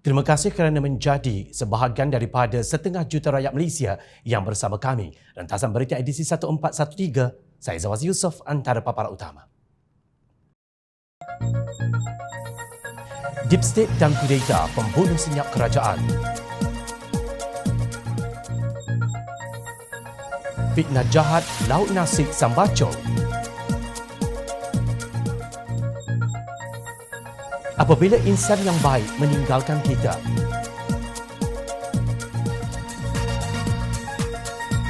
Terima kasih kerana menjadi sebahagian daripada setengah juta rakyat Malaysia yang bersama kami. Rentasan berita edisi 1413, saya Zawaz Yusof, antara paparan utama. Deep State dan Kudeta pembunuh senyap kerajaan. Fitnah jahat Laut Nasik Sambacol. Apabila insan yang baik meninggalkan kita.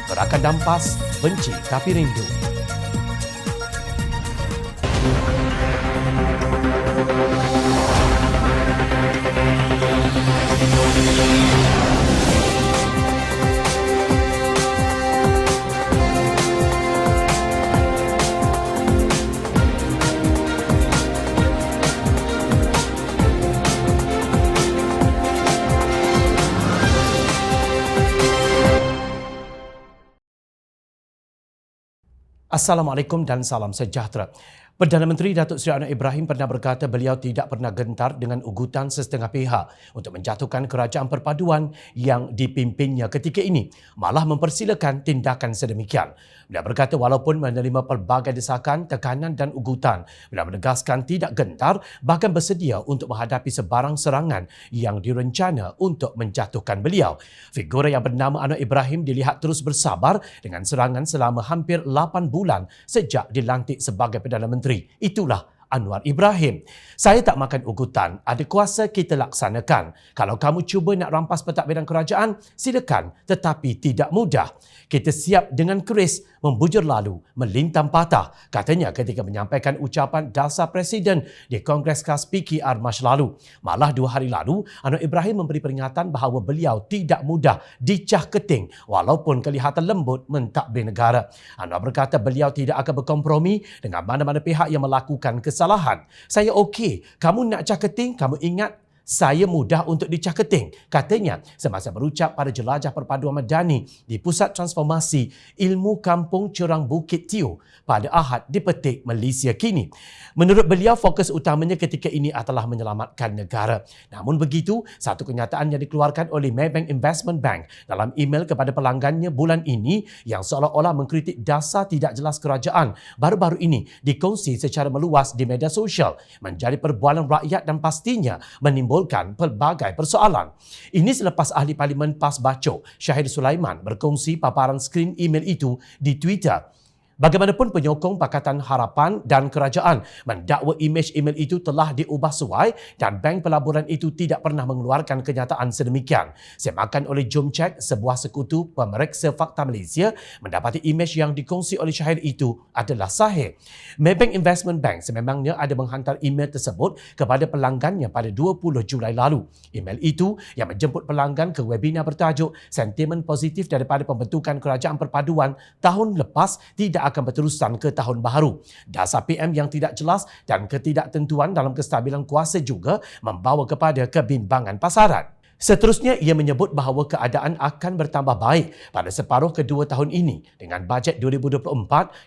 Gerakan Dampas, benci tapi rindu. Assalamualaikum dan salam sejahtera. Perdana Menteri Datuk Seri Anwar Ibrahim pernah berkata beliau tidak pernah gentar dengan ugutan sesetengah pihak untuk menjatuhkan kerajaan perpaduan yang dipimpinnya ketika ini, malah mempersilakan tindakan sedemikian. Beliau berkata walaupun menerima pelbagai desakan, tekanan dan ugutan, beliau menegaskan tidak gentar bahkan bersedia untuk menghadapi sebarang serangan yang direncana untuk menjatuhkan beliau. Figur yang bernama Anwar Ibrahim dilihat terus bersabar dengan serangan selama hampir 8 bulan sejak dilantik sebagai Perdana Menteri. Itulah Anwar Ibrahim. Saya tak makan ugutan, ada kuasa kita laksanakan. Kalau kamu cuba nak rampas pentadbiran kerajaan, silakan, tetapi tidak mudah. Kita siap dengan keris membujur lalu, melintang patah, katanya ketika menyampaikan ucapan dasar Presiden di Kongres Khas PKR Mac lalu. Malah 2 hari lalu, Anwar Ibrahim memberi peringatan bahawa beliau tidak mudah dicah keting walaupun kelihatan lembut mentadbir negara. Anwar berkata beliau tidak akan berkompromi dengan mana-mana pihak yang melakukan kesalahan. Saya okey, kamu nak cah keting, kamu ingat saya mudah untuk dicah keting, katanya semasa berucap pada jelajah perpaduan madani di Pusat Transformasi Ilmu Kampung Cerang Bukit Tiu pada Ahad di Petik, Malaysia kini. Menurut beliau, fokus utamanya ketika ini adalah menyelamatkan negara. Namun begitu, satu kenyataan yang dikeluarkan oleh Maybank Investment Bank dalam email kepada pelanggannya bulan ini yang seolah-olah mengkritik dasar tidak jelas kerajaan baru-baru ini dikongsi secara meluas di media sosial menjadi perbualan rakyat dan pastinya menimbulkan pelbagai persoalan. Ini selepas Ahli Parlimen PAS Bachok, Syahir Sulaiman berkongsi paparan skrin email itu di Twitter. Bagaimanapun penyokong Pakatan Harapan dan Kerajaan mendakwa imej email itu telah diubah suai dan bank pelaburan itu tidak pernah mengeluarkan kenyataan sedemikian. Semakan oleh Jomcheck, sebuah sekutu pemeriksa fakta Malaysia, mendapati imej yang dikongsi oleh Syahir itu adalah sahih. Maybank Investment Bank sememangnya ada menghantar email tersebut kepada pelanggannya pada 20 Julai lalu. Email itu yang menjemput pelanggan ke webinar bertajuk Sentimen Positif daripada Pembentukan Kerajaan Perpaduan tahun lepas tidak akan berterusan ke tahun baru. Dasar PM yang tidak jelas dan ketidaktentuan dalam kestabilan kuasa juga membawa kepada kebimbangan pasaran. Seterusnya, ia menyebut bahawa keadaan akan bertambah baik pada separuh kedua tahun ini dengan bajet 2024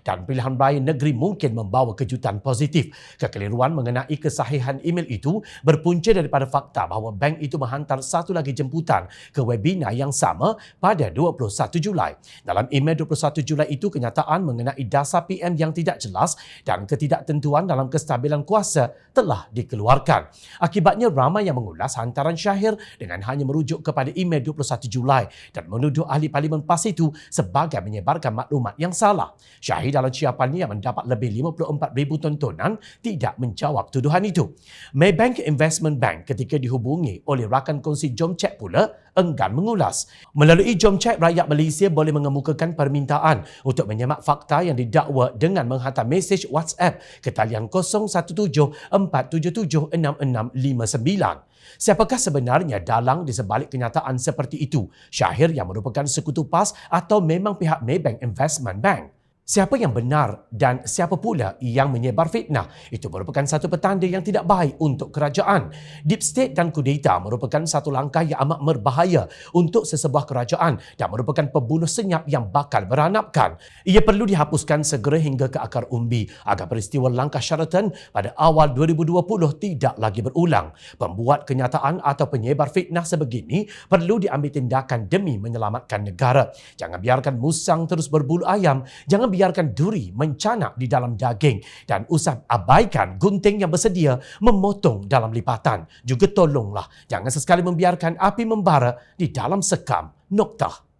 dan pilihan raya negeri mungkin membawa kejutan positif. Kekeliruan mengenai kesahihan email itu berpunca daripada fakta bahawa bank itu menghantar satu lagi jemputan ke webinar yang sama pada 21 Julai. Dalam email 21 Julai itu, kenyataan mengenai dasar PM yang tidak jelas dan ketidaktentuan dalam kestabilan kuasa telah dikeluarkan. Akibatnya, ramai yang mengulas hantaran Syahir dengan hanya merujuk kepada email 21 Julai dan menuduh Ahli Parlimen PAS itu sebagai menyebarkan maklumat yang salah. Syahir dalam ciapannya yang mendapat lebih 54,000 tontonan tidak menjawab tuduhan itu. Maybank Investment Bank ketika dihubungi oleh rakan kongsi Jomcheck pula enggan mengulas. Melalui Jomcheck, rakyat Malaysia boleh mengemukakan permintaan untuk menyemak fakta yang didakwa dengan menghantar mesej WhatsApp ke talian 0174776659. Siapakah sebenarnya dalang di sebalik kenyataan seperti itu? Syahir yang merupakan sekutu PAS atau memang pihak Maybank Investment Bank? Siapa yang benar dan siapa pula yang menyebar fitnah itu merupakan satu petanda yang tidak baik untuk kerajaan. Deep state dan kudeta merupakan satu langkah yang amat berbahaya untuk sesebuah kerajaan dan merupakan pembunuh senyap yang bakal beranapkan. Ia perlu dihapuskan segera hingga ke akar umbi agar peristiwa langkah Sheraton pada awal 2020 tidak lagi berulang. Pembuat kenyataan atau penyebar fitnah sebegini perlu diambil tindakan demi menyelamatkan negara. Jangan biarkan musang terus berbulu ayam. Jangan biarkan duri mencanak di dalam daging dan usah abaikan gunting yang bersedia memotong dalam lipatan. Juga tolonglah jangan sesekali membiarkan api membara di dalam sekam. Noktah.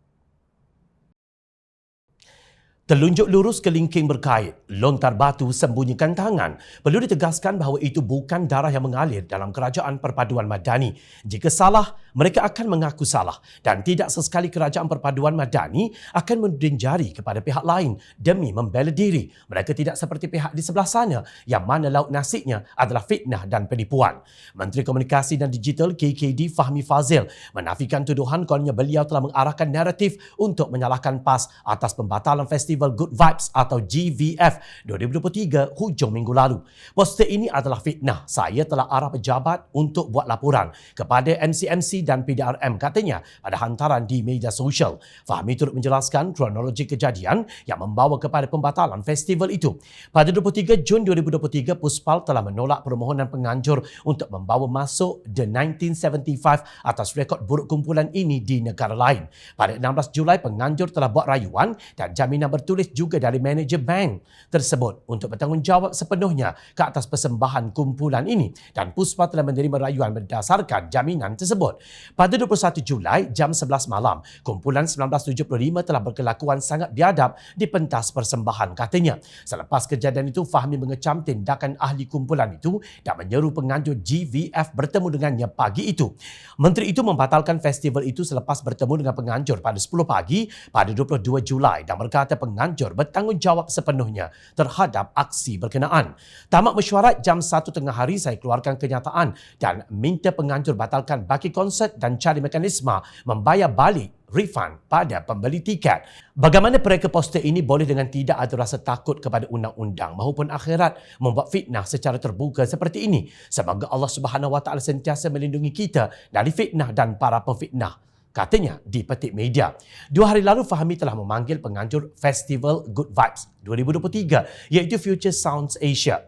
Telunjuk lurus kelingking berkait, lontar batu sembunyikan tangan. Perlu ditegaskan bahawa itu bukan darah yang mengalir dalam kerajaan perpaduan madani. Jika salah, mereka akan mengaku salah dan tidak sesekali kerajaan perpaduan madani akan menuding jari kepada pihak lain demi membela diri. Mereka tidak seperti pihak di sebelah sana yang mana lauk nasinya adalah fitnah dan penipuan. Menteri Komunikasi dan Digital KKD Fahmi Fazil menafikan tuduhan kononnya beliau telah mengarahkan naratif untuk menyalahkan PAS atas pembatalan festival Good Vibes atau GVF 2023 hujung minggu lalu. Poster ini adalah fitnah. Saya telah arah pejabat untuk buat laporan kepada MCMC dan PDRM katanya pada hantaran di media sosial. Fahmi turut menjelaskan kronologi kejadian yang membawa kepada pembatalan festival itu. Pada 23 Jun 2023, Puspal telah menolak permohonan penganjur untuk membawa masuk The 1975 atas rekod buruk kumpulan ini di negara lain. Pada 16 Julai, penganjur telah buat rayuan dan jaminan bertulis juga dari manager bank tersebut untuk bertanggungjawab sepenuhnya ke atas persembahan kumpulan ini dan Puspa telah menerima rayuan berdasarkan jaminan tersebut. Pada 21 Julai jam 11 malam, kumpulan 1975 telah berkelakuan sangat biadab di pentas persembahan katanya. Selepas kejadian itu, Fahmi mengecam tindakan ahli kumpulan itu dan menyeru penganjur GVF bertemu dengannya pagi itu. Menteri itu membatalkan festival itu selepas bertemu dengan penganjur pada 10 pagi pada 22 Julai dan berkata penganjur bertanggungjawab sepenuhnya terhadap aksi berkenaan. Tamat mesyuarat jam 1 tengah hari, saya keluarkan kenyataan dan minta penganjur batalkan baki konsert dan cari mekanisme membayar balik refund pada pembeli tiket. Bagaimana pereka poster ini boleh dengan tidak ada rasa takut kepada undang-undang maupun akhirat membuat fitnah secara terbuka seperti ini. Semoga Allah Subhanahu Wa Taala sentiasa melindungi kita dari fitnah dan para pemfitnah, katanya di petik media. 2 hari lalu, Fahmi telah memanggil penganjur Festival Good Vibes 2023 iaitu Future Sounds Asia.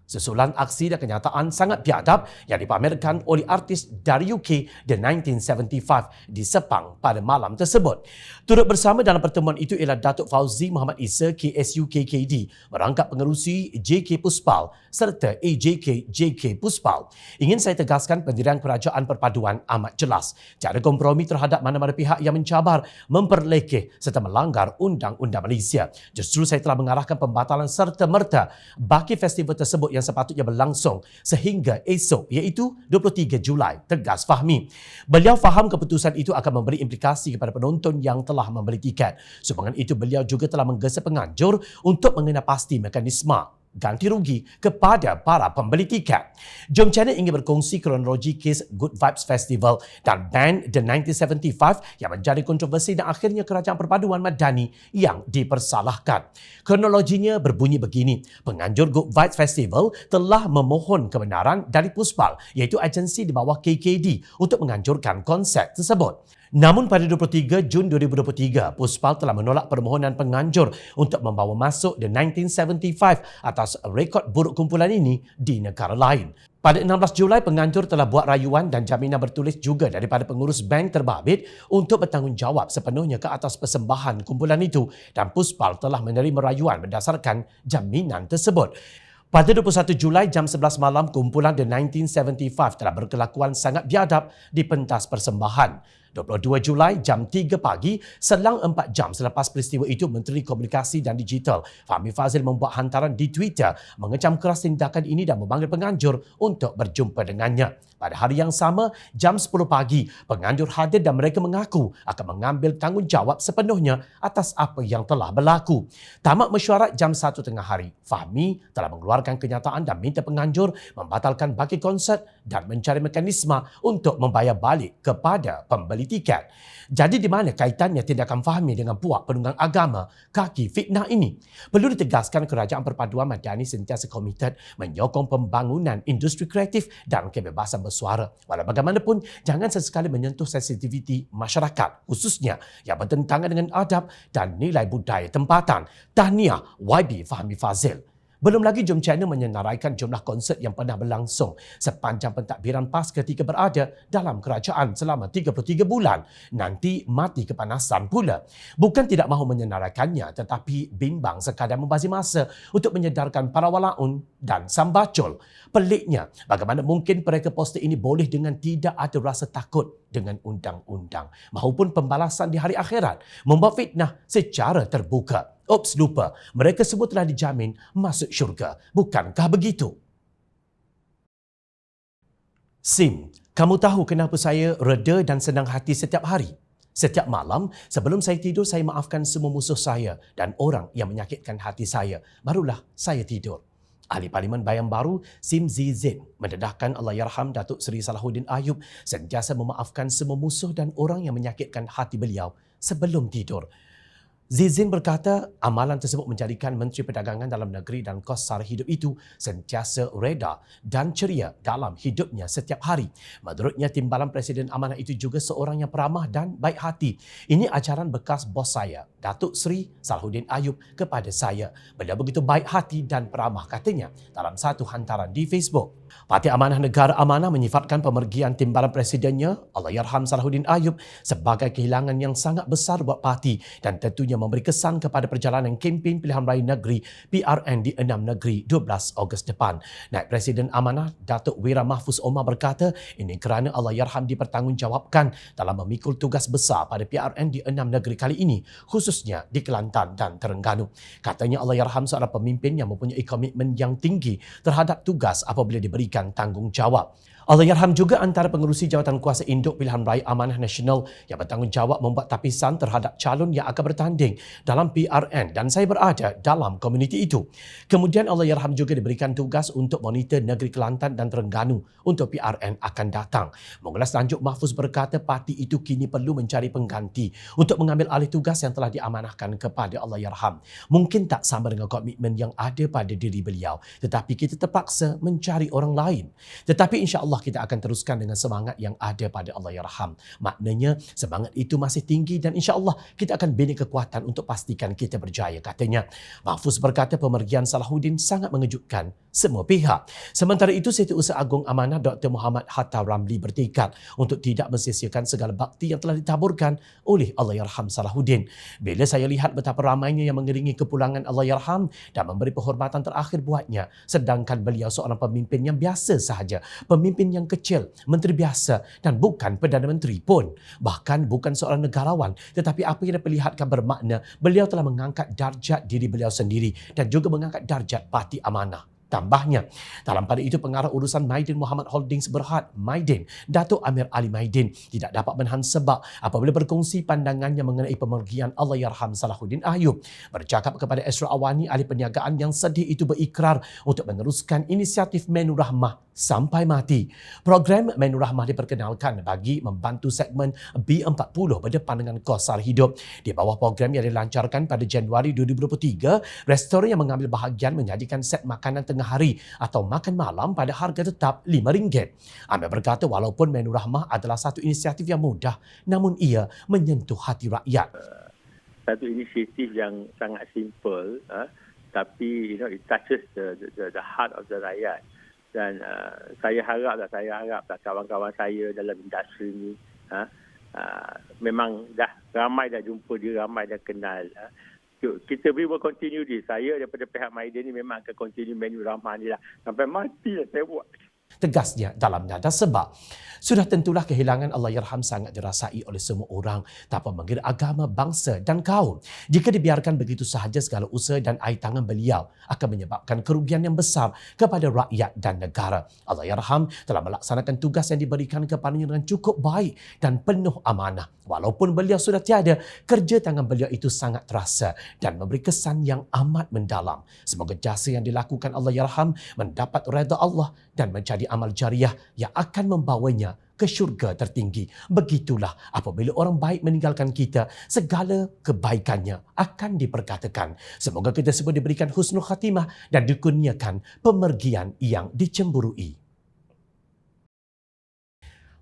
Susulan aksi dan kenyataan sangat biadab yang dipamerkan oleh artis dari UK The 1975 di Sepang pada malam tersebut. Turut bersama dalam pertemuan itu ialah Datuk Fauzi Muhammad Isa KSU KKD, merangkap pengerusi JK Puspal serta AJK JK Puspal. Ingin saya tegaskan pendirian kerajaan perpaduan amat jelas. Cara kompromi terhadap mana-mana pihak yang mencabar, memperlekeh serta melanggar undang-undang Malaysia. Justru saya telah mengarahkan pembatalan serta-merta baki festival tersebut yang sepatutnya berlangsung sehingga esok iaitu 23 Julai, tegas Fahmi. Beliau faham keputusan itu akan memberi implikasi kepada penonton yang telah membeli tiket. Sumbangan itu beliau juga telah menggesa penganjur untuk mengenal pasti mekanisme ganti rugi kepada para pembeli tiket. Jom Channel ingin berkongsi kronologi kes Good Vibes Festival dan band The 1975 yang menjadi kontroversi dan akhirnya kerajaan perpaduan madani yang dipersalahkan. Kronologinya berbunyi begini. Penganjur Good Vibes Festival telah memohon kebenaran dari Puspal iaitu agensi di bawah KKD untuk menganjurkan konsert tersebut. Namun pada 23 Jun 2023, Puspal telah menolak permohonan penganjur untuk membawa masuk The 1975 atas rekod buruk kumpulan ini di negara lain. Pada 16 Julai, penganjur telah buat rayuan dan jaminan bertulis juga daripada pengurus bank terbabit untuk bertanggungjawab sepenuhnya ke atas persembahan kumpulan itu dan Puspal telah menerima rayuan berdasarkan jaminan tersebut. Pada 21 Julai jam 11 malam, kumpulan The 1975 telah berkelakuan sangat biadab di pentas persembahan. 22 Julai jam 3 pagi, selang 4 jam selepas peristiwa itu, Menteri Komunikasi dan Digital Fahmi Fazil membuat hantaran di Twitter mengecam keras tindakan ini dan memanggil penganjur untuk berjumpa dengannya. Pada hari yang sama, jam 10 pagi, penganjur hadir dan mereka mengaku akan mengambil tanggungjawab sepenuhnya atas apa yang telah berlaku. Tamat mesyuarat jam 1 tengah hari, Fahmi telah mengeluarkan kenyataan dan minta penganjur membatalkan baki konsert dan mencari mekanisme untuk membayar balik kepada pembeli membeli tiket. Jadi di mana kaitannya tindakan Fahmi dengan puak penunggang agama kaki fitnah ini? Perlu ditegaskan Kerajaan Perpaduan Madani sentiasa komited menyokong pembangunan industri kreatif dan kebebasan bersuara. Walau bagaimanapun, jangan sesekali menyentuh sensitiviti masyarakat, khususnya yang bertentangan dengan adab dan nilai budaya tempatan. Tahniah YB Fahmi Fazil. Belum lagi Jom Channel menyenaraikan jumlah konsert yang pernah berlangsung sepanjang pentadbiran PAS ketika berada dalam kerajaan selama 33 bulan. Nanti mati kepanasan pula. Bukan tidak mahu menyenaraikannya, tetapi bimbang sekadar membazir masa untuk menyedarkan para walaun dan sambacul. Peliknya, bagaimana mungkin mereka poster ini boleh dengan tidak ada rasa takut dengan undang-undang maupun pembalasan di hari akhirat, membuat fitnah secara terbuka. Ops, lupa, mereka semua telah dijamin masuk syurga. Bukankah begitu? Sim, kamu tahu kenapa saya reda dan senang hati setiap hari? Setiap malam, sebelum saya tidur, saya maafkan semua musuh saya dan orang yang menyakitkan hati saya. Barulah saya tidur. Ahli Parlimen Bayan Baru, Sim Zizin, mendedahkan Allahyarham Datuk Seri Salahuddin Ayub sentiasa memaafkan semua musuh dan orang yang menyakitkan hati beliau sebelum tidur. Zizin berkata amalan tersebut menjadikan Menteri Perdagangan Dalam Negeri dan kos sara hidup itu sentiasa reda dan ceria dalam hidupnya setiap hari. Menurutnya, timbalan Presiden amanah itu juga seorang yang peramah dan baik hati. Ini ajaran bekas bos saya, Datuk Seri Salahuddin Ayub, kepada saya. Beliau begitu baik hati dan peramah, katanya dalam satu hantaran di Facebook. Parti Amanah Negara Amanah menyifatkan pemergian timbalan presidennya, Allahyarham Salahuddin Ayub, sebagai kehilangan yang sangat besar buat parti dan tentunya memberi kesan kepada perjalanan kempen pilihan raya negeri PRN di 6 negeri 12 Ogos depan. Naib Presiden Amanah Datuk Wira Mahfuz Omar berkata ini kerana Allahyarham dipertanggungjawabkan dalam memikul tugas besar pada PRN di 6 negeri kali ini, khususnya di Kelantan dan Terengganu. Katanya Allahyarham seorang pemimpin yang mempunyai komitmen yang tinggi terhadap tugas apabila diberikan tanggungjawab. Allahyarham juga antara pengerusi jawatan kuasa induk pilihan raya Amanah Nasional yang bertanggungjawab membuat tapisan terhadap calon yang akan bertanding dalam PRN dan saya berada dalam komuniti itu. Kemudian Allahyarham juga diberikan tugas untuk monitor negeri Kelantan dan Terengganu untuk PRN akan datang. Mengulas lanjut, Mahfuz berkata parti itu kini perlu mencari pengganti untuk mengambil alih tugas yang telah diamanahkan kepada Allahyarham. Mungkin tak sama dengan komitmen yang ada pada diri beliau, tetapi kita terpaksa mencari orang lain. Tetapi insya-Allah kita akan teruskan dengan semangat yang ada pada Allahyarham. Maknanya semangat itu masih tinggi dan insya-Allah kita akan bina kekuatan untuk pastikan kita berjaya, katanya. Mahfuz berkata pemergian Salahuddin sangat mengejutkan semua pihak. Sementara itu, Setiausaha Agung Amanah Dr. Muhammad Hatta Ramli bertekad untuk tidak mensia-siakan segala bakti yang telah ditaburkan oleh Allahyarham Salahuddin. Bila saya lihat betapa ramainya yang mengiringi kepulangan Allahyarham dan memberi penghormatan terakhir buatnya, sedangkan beliau seorang pemimpin yang biasa sahaja, pemimpin yang kecil, menteri biasa dan bukan Perdana Menteri pun, bahkan bukan seorang negarawan, tetapi apa yang diperlihatkan bermakna beliau telah mengangkat darjat diri beliau sendiri dan juga mengangkat darjat Parti Amanah. Tambahnya, dalam pada itu pengarah urusan Maidin Muhammad Holdings Berhad Maidin, Datuk Amir Ali Maidin, tidak dapat menahan sebab apabila berkongsi pandangannya mengenai pemergian Allahyarham Salahuddin Ayub. Bercakap kepada Esra Awani, ahli perniagaan yang sedih itu berikrar untuk meneruskan inisiatif Menu Rahmah sampai mati. Program Menu Rahmah diperkenalkan bagi membantu segmen B40 berdepan dengan kos sara hidup. Di bawah program yang dilancarkan pada Januari 2023, restoran yang mengambil bahagian menyajikan set makanan tengah hari atau makan malam pada harga tetap RM5. Amir berkata walaupun Menu Rahmah adalah satu inisiatif yang mudah, namun ia menyentuh hati rakyat. Satu inisiatif yang sangat simple, tapi it touches the heart of the rakyat. Dan saya harap kawan-kawan saya dalam industri ni memang dah ramai dah jumpa dia, ramai dah kenal. Kita will continue this. Saya daripada pihak Maidin ni memang akan continue Menu Rahmah ni lah. Sampai mati lah saya buat. Tegasnya dalam nada sebab sudah tentulah kehilangan Allahyarham sangat dirasai oleh semua orang tanpa mengira agama, bangsa dan kaum. Jika dibiarkan begitu sahaja, segala usaha dan air tangan beliau akan menyebabkan kerugian yang besar kepada rakyat dan negara. Allahyarham telah melaksanakan tugas yang diberikan kepadanya dengan cukup baik dan penuh amanah. Walaupun beliau sudah tiada, kerja tangan beliau itu sangat terasa dan memberi kesan yang amat mendalam. Semoga jasa yang dilakukan Allahyarham mendapat redha Allah dan menjadi amal jariah yang akan membawanya ke syurga tertinggi. Begitulah apabila orang baik meninggalkan kita, segala kebaikannya akan diperkatakan. Semoga kita semua diberikan husnul khatimah dan dikurniakan pemergian yang dicemburui.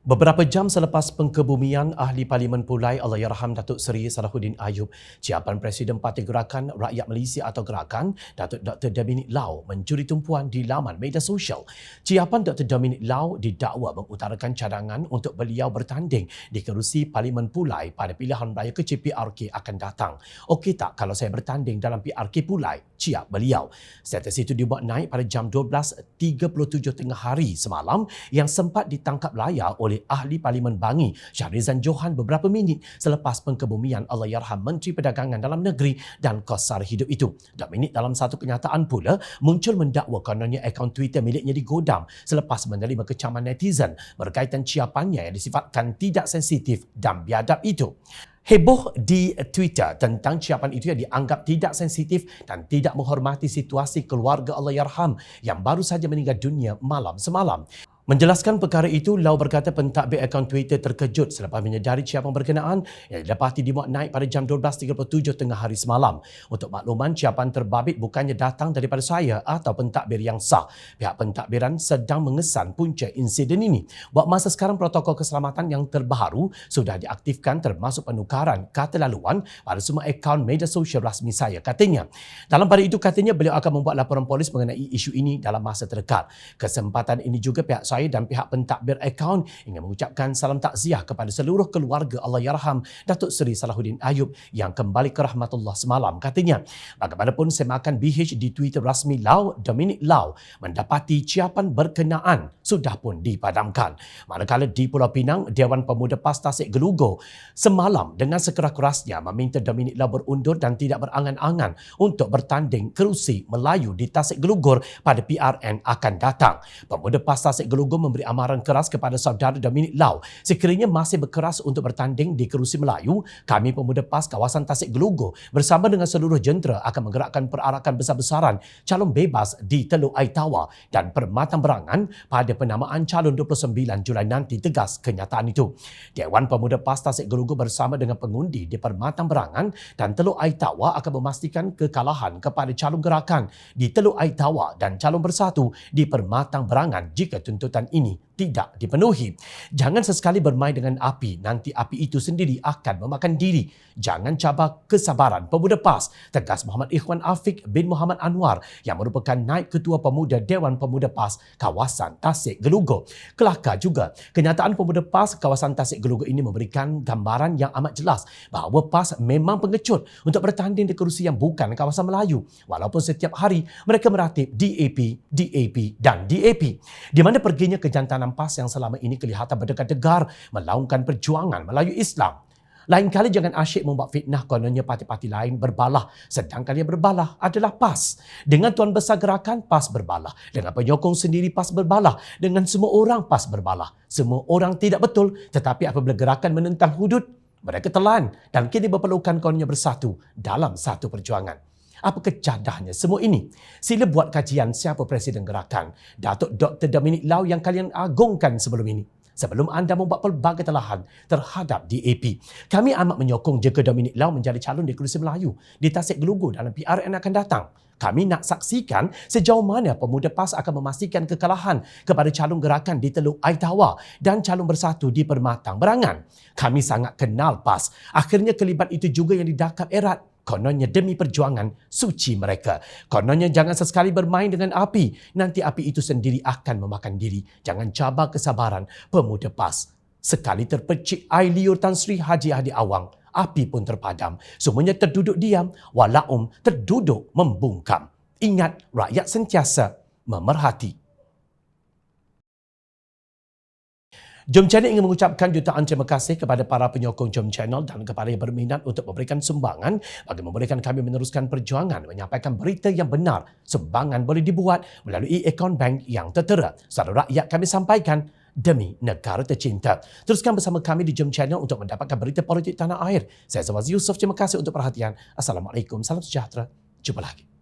Beberapa jam selepas pengkebumian Ahli Parlimen Pulai Allahyarham Datuk Seri Salahuddin Ayub, Ciapan Presiden Parti Gerakan Rakyat Malaysia atau Gerakan, Datuk Dr. Dominic Lau mencuri tumpuan di laman media sosial. Ciapan Dr. Dominic Lau didakwa mengutarakan cadangan untuk beliau bertanding di kerusi Parlimen Pulai pada pilihan raya kecil PRK akan datang. Okey tak kalau saya bertanding dalam PRK Pulai? Ciap beliau. Status itu dibuat naik pada jam 12.37 tengah hari semalam yang sempat ditangkap layar oleh Ahli Parlimen Bangi Syahrizan Johan beberapa minit selepas pengkebumian Allahyarham Menteri Perdagangan Dalam Negeri dan Kos Sara Hidup itu. Dominic dalam satu kenyataan pula muncul mendakwa kononnya akaun Twitter miliknya digodam selepas menerima kecaman netizen berkaitan ciapannya yang disifatkan tidak sensitif dan biadab itu. Heboh di Twitter tentang ciapan itu yang dianggap tidak sensitif dan tidak menghormati situasi keluarga Allahyarham yang baru saja meninggal dunia malam semalam. Menjelaskan perkara itu, Lau berkata pentadbir akaun Twitter terkejut selepas menyedari ciapan berkenaan yang didapati dimuat naik pada jam 12.37 tengah hari semalam. Untuk makluman, ciapan terbabit bukannya datang daripada saya atau pentadbir yang sah. Pihak pentadbiran sedang mengesan punca insiden ini. Buat masa sekarang, protokol keselamatan yang terbaru sudah diaktifkan termasuk penukaran kata laluan pada semua akaun media sosial rasmi saya, katanya. Dalam pada itu, katanya beliau akan membuat laporan polis mengenai isu ini dalam masa terdekat. Kesempatan ini juga pihak saya dan pihak pentadbir akaun ingin mengucapkan salam takziah kepada seluruh keluarga Allahyarham Datuk Seri Salahuddin Ayub yang kembali ke rahmatullah semalam, katanya. Bagaimanapun, semakan BH di Twitter rasmi Lau, Dominic Lau, mendapati ciapan berkenaan sudah pun dipadamkan. Manakala di Pulau Pinang, Dewan Pemuda PAS Tasik Gelugur semalam dengan sekeras-kerasnya meminta Dominic Lau berundur dan tidak berangan-angan untuk bertanding kerusi Melayu di Tasik Gelugur pada PRN akan datang. Pemuda PAS Tasik Gelugur memberi amaran keras kepada saudara Dominic Lau. Sekiranya masih berkeras untuk bertanding di kerusi Melayu, kami Pemuda PAS kawasan Tasik Gelugur bersama dengan seluruh jentera akan menggerakkan perarakan besar-besaran calon bebas di Teluk Air Tawar dan Permatang Berangan pada penamaan calon 29 Julai nanti, tegas kenyataan itu. Dewan Pemuda PAS Tasik Gelugur bersama dengan pengundi di Permatang Berangan dan Teluk Air Tawar akan memastikan kekalahan kepada calon gerakan di Teluk Air Tawar dan calon bersatu di Permatang Berangan jika tuntutan ini tidak dipenuhi. Jangan sesekali bermain dengan api, nanti api itu sendiri akan memakan diri. Jangan cabar kesabaran Pemuda PAS, tegas Muhammad Ikhwan Afiq bin Muhammad Anwar yang merupakan Naib Ketua Pemuda Dewan Pemuda PAS kawasan Tasik Gelugur. Kelakar juga, kenyataan Pemuda PAS kawasan Tasik Gelugur ini memberikan gambaran yang amat jelas bahawa PAS memang pengecut untuk bertanding di kerusi yang bukan kawasan Melayu, walaupun setiap hari mereka meratip DAP, DAP dan DAP. Di mana perginya kejantanan PAS yang selama ini kelihatan berdegar-degar melaungkan perjuangan Melayu Islam. Lain kali jangan asyik membuat fitnah kononnya parti-parti lain berbalah, sedangkan yang berbalah adalah PAS. Dengan Tuan Besar Gerakan, PAS berbalah. Dengan penyokong sendiri, PAS berbalah. Dengan semua orang, PAS berbalah. Semua orang tidak betul, tetapi apabila gerakan menentang hudud, mereka telan dan kini berpelukan kononnya bersatu dalam satu perjuangan. Apa kecadahnya semua ini? Sila buat kajian siapa Presiden Gerakan, Datuk Dr. Dominic Lau yang kalian agungkan sebelum ini. Sebelum anda membuat pelbagai telahan terhadap DAP. Kami amat menyokong jika Dominic Lau menjadi calon di kerusi Melayu di Tasik Gelugur dalam PRN akan datang. Kami nak saksikan sejauh mana Pemuda PAS akan memastikan kekalahan kepada calon gerakan di Teluk Air Tawar dan calon bersatu di Permatang Berangan. Kami sangat kenal PAS. Akhirnya kelibat itu juga yang didakap erat. Kononnya demi perjuangan suci mereka. Kononnya jangan sesekali bermain dengan api. Nanti api itu sendiri akan memakan diri. Jangan cabar kesabaran Pemuda PAS. Sekali terpercik air liur Tan Sri Haji Hadi Awang, api pun terpadam. Semuanya terduduk diam, walaum terduduk membungkam. Ingat, rakyat sentiasa memerhati. Jom Channel ingin mengucapkan jutaan terima kasih kepada para penyokong Jom Channel dan kepada yang berminat untuk memberikan sumbangan bagi membolehkan kami meneruskan perjuangan menyampaikan berita yang benar. Sumbangan boleh dibuat melalui akaun bank yang tertera. Secara rakyat kami sampaikan demi negara tercinta. Teruskan bersama kami di Jom Channel untuk mendapatkan berita politik tanah air. Saya Zawaz Yusof, terima kasih untuk perhatian. Assalamualaikum, salam sejahtera. Jumpa lagi.